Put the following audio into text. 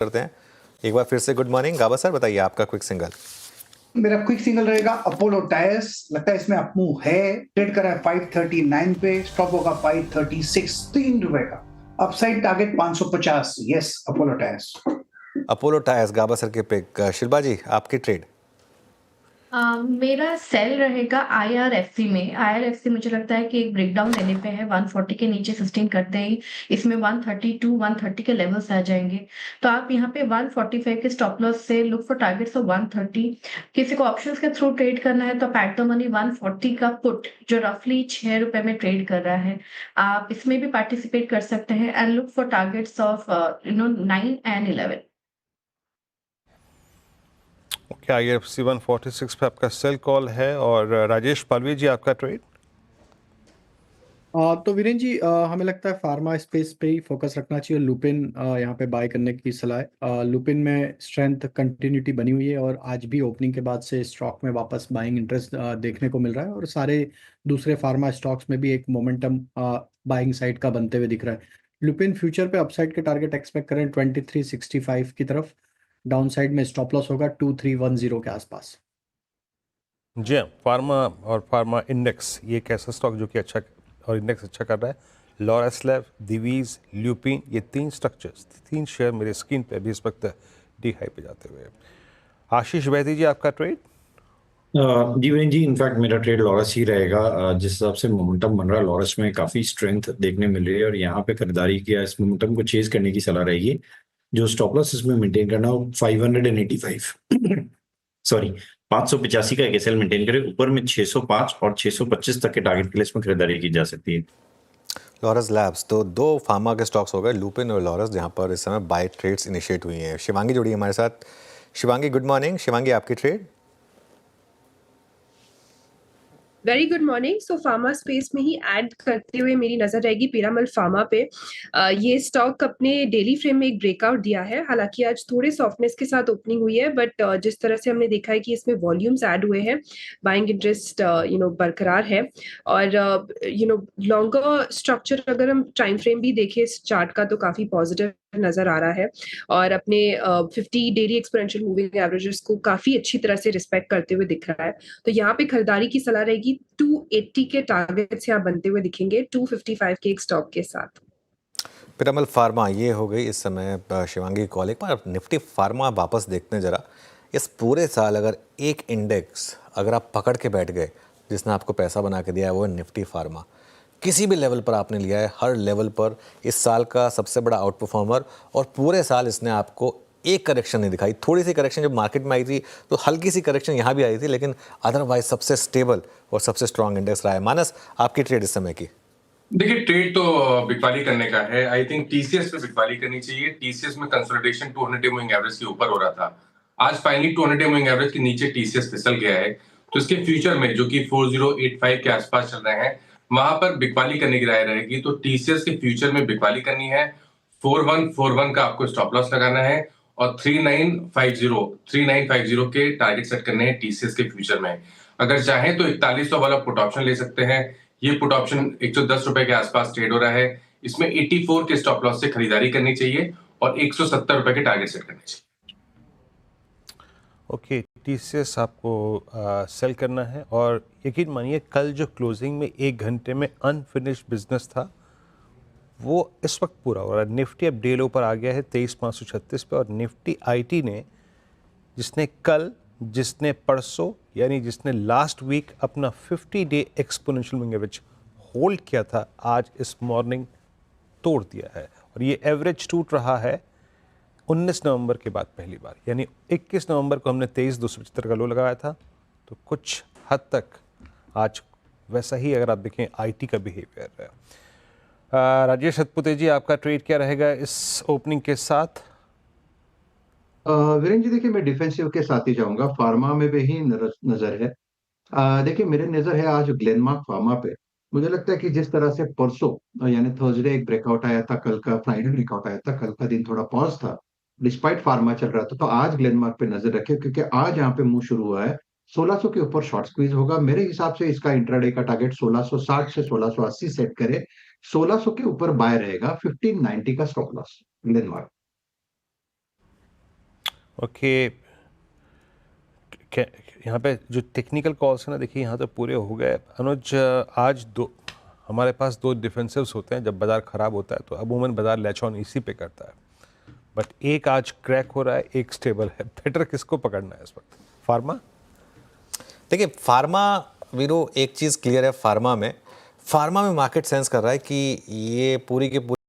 करते हैं। एक बार फिर से गुड मॉर्निंग गाबा सर, बताइए आपका क्विक सिंगल। मेरा क्विक सिंगल रहेगा अपोलो टायर्स। लगता है इसमें अपमू है। ट्रेड करा है 539 पे, स्टॉप होगा 536, ₹3 का। Upside target 550। Yes, Apollo Tyres. Apollo Tyres Gaba sir के पिक। शिल्पा जी आपकी ट्रेड। मेरा सेल रहेगा आईआरएफसी में। आईआरएफसी मुझे लगता है कि एक ब्रेकडाउन लेने पे है 140 के नीचे सस्टेन करते ही इसमें 132 130 के लेवल्स आ जाएंगे। तो आप यहाँ पे 145 के स्टॉप लॉस से लुक फॉर टारगेट्स ऑफ 130। किसी को ऑप्शंस के थ्रू ट्रेड करना है तो एट द मनी 140 का पुट जो रफली ₹6 में ट्रेड कर रहा है, आप इसमें भी पार्टिसिपेट कर सकते हैं and look for targets of 9 and 11। Okay, IFC 146 पे आपका सेल कॉल है। और राजेश पालवी जी आपका ट्रेड। तो वीरेन जी, हमें लगता है फार्मा स्पेस पे ही फोकस रखना चाहिए। लुपिन यहाँ पे बाय करने की सलाह है। लुपिन में स्ट्रेंथ कंटिन्यूटी बनी हुई है और आज भी ओपनिंग के बाद से स्टॉक में वापस बाइंग इंटरेस्ट देखने को मिल रहा है और सारे दूसरे फार्मा स्टॉक्स में भी एक मोमेंटम बाइंग साइड का बनते हुए दिख रहा है। लुपिन फ्यूचर पे अपसाइड के टारगेट एक्सपेक्ट करें 2365 की तरफ। डाउन साइड में स्टॉप लॉस होगा 2310 के आसपास। जी हाँ, फार्मा और फार्मा इंडेक्स ये एक ऐसा स्टॉक जो कि अच्छा और इंडेक्स अच्छा कर रहा है। लॉरस लैब, दिवीज, ल्यूपिन, ये 3 स्ट्रक्चर्स, 3 शेयर मेरे स्क्रीन पे अभी इस वक्त डी हाई पे जाते हुए। आशीष वैदी जी आपका ट्रेड। जी वीरेन जी, इनफैक्ट मेरा ट्रेड लॉरस ही रहेगा। जिस हिसाब से मोमेंटम बन रहा है लॉरस में काफी स्ट्रेंथ देखने मिल रही है और यहाँ पे खरीदारी किया, इस मोमेंटम को चेज करने की सलाह रहेगी। जो स्टॉप लॉस इसमें मेंटेन करना हो 585 सॉरी 585 का एक एसएल मेंटेन करें। ऊपर में 605 और 625 तक के टारगेट के लिए इसमें खरीदारी की जा सकती है। लॉरस लैब्स, तो 2 फार्मा के स्टॉक्स हो गए, लुपिन और लॉरस, जहां पर इस समय बाय ट्रेड्स इनिशिएट हुई हैं। शिवांगी जुड़ी है हमारे साथ। Shivangi good morning. शिवांगी आपकी trade. Very good morning. So pharma space में ही ऐड करते हुए मेरी नजर रहेगी पीरामल फार्मा पे। ये स्टॉक अपने डेली फ्रेम में एक ब्रेकआउट दिया है। हालांकि आज थोड़े सॉफ्टनेस के साथ ओपनिंग हुई है, बट जिस तरह से हमने देखा है कि इसमें वॉल्यूम्स ऐड हुए हैं, बाइंग इंटरेस्ट बरकरार है। और लॉन्गर स्ट्रक्चर अगर हम टाइम फ्रेम भी देखें इस चार्ट का तो काफी पॉजिटिव नजर आ रहा है और अपने 50 डेली एक्सपोनेंशियल मूविंग एवरेजेस को काफी अच्छी तरह से रिस्पेक्ट करते हुए दिख रहा है। तो यहाँ पे खरीदारी की सलाह रहेगी। 280 के टारगेट्स यहाँ बनते हुए दिखेंगे 255 के एक स्टॉक के साथ। पिरामल फार्मा ये हो गई इस समय शिवांगी कॉल। एक बार निफ्टी फार्मा वापस देखते हैं जरा। इस पूरे साल अगर एक इंडेक्स अगर आप पकड़ के बैठ गए जिसने आपको पैसा बना के दिया है वो है निफ्टी फार्मा। किसी भी लेवल पर आपने लिया है, हर लेवल पर इस साल का सबसे बड़ा आउट परफॉर्मर। और पूरे साल इसने आपको एक करेक्शन नहीं दिखाई। थोड़ी सी करेक्शन जब मार्केट में आई थी तो हल्की सी करेक्शन यहाँ भी आई थी, लेकिन अदरवाइज सबसे स्टेबल और सबसे स्ट्रॉन्ग इंडेक्स रहा है। मानस आपकी ट्रेड इस समय की। देखिए, ट्रेड तो बिकवाली करने का है। आई थिंक टीसीएस पे बिकवाली करनी चाहिए। टीसीएस में कंसोलिडेशन 200 डे मूविंग एवरेज के ऊपर हो रहा था। आज फाइनली 200 डे मूविंग एवरेज के नीचे टीसीएस फिसल गया है। तो इसके फ्यूचर में जो कि 4085 के आसपास चल रहे हैं, वहां पर बिकवाली करने की राय रहेगी। तो टीसीएस के फ्यूचर में बिकवाली करनी है। 4141 का आपको स्टॉप लॉस लगाना है और 3950 के टारगेट सेट करने हैं टीसीएस के फ्यूचर में। अगर चाहें तो 4100 वाला पुट ऑप्शन ले सकते हैं। ये पुट ऑप्शन ₹110 के आसपास ट्रेड हो रहा है। इसमें 84 के स्टॉप लॉस से खरीदारी करनी चाहिए और ₹170 के टारगेट सेट करने चाहिए। ओके, टीसीएस आपको सेल करना है। और यकीन मानिए कल जो क्लोजिंग में 1 घंटे में अनफिनिश्ड बिजनेस था वो इस वक्त पूरा हो रहा है। निफ्टी अब डे लो पर आ गया है 23,536 पे और निफ्टी आईटी ने जिसने कल, जिसने परसों, यानी जिसने लास्ट वीक अपना 50 day exponential moving average hold किया था, आज इस मॉर्निंग तोड़ दिया है। और ये एवरेज टूट रहा है 19 नवंबर के बाद पहली बार। यानी 21 नवंबर को हमने 23,275 का लो लगाया था। तो कुछ हद तक आज वैसा ही अगर आप देखें आईटी का बिहेवियर है। राजेश सतपुते जी आपका ट्रेड क्या रहेगा इस ओपनिंग के साथ? वीरेन जी, देखिए मैं डिफेंसिव के साथ ही जाऊंगा। फार्मा में भी ही नजर है। देखिए मेरे नजर है आज ग्लेनमार्क फार्मा पे। मुझे लगता है कि जिस तरह से परसों यानी थर्सडे एक ब्रेकआउट आया था, कल का फ्राइडे ब्रेकआउट आया था, कल का दिन थोड़ा पॉज था डिस्पाइट फार्मा चल रहा था, तो आज ग्लेनमार्क पे नजर रखे क्योंकि आज यहाँ पे मूव शुरू हुआ है। 1600 के ऊपर शॉर्ट स्क्वीज होगा। मेरे हिसाब से इसका इंट्राडे का टारगेट 1660 से 1680 सेट करे। 1600 के ऊपर बाय रहेगा। 1590 का स्टॉप लॉस ग्लेनमार्क। ओके, यहाँ पे जो टेक्निकल कॉल्स है ना, देखिए यहाँ तो पूरे हो गए अनुज। आज हमारे पास दो डिफेंसिव्स होते हैं जब बाजार ख़राब होता है, तो अमूमन बाजार लैच ऑन इसी पे करता है, बट एक आज क्रैक हो रहा है, एक स्टेबल है। बेटर किसको पकड़ना है इस वक्त? फार्मा? देखिए फार्मा वीरो, एक चीज़ क्लियर है, फार्मा में मार्केट सेंस कर रहा है कि ये पूरी की पूरी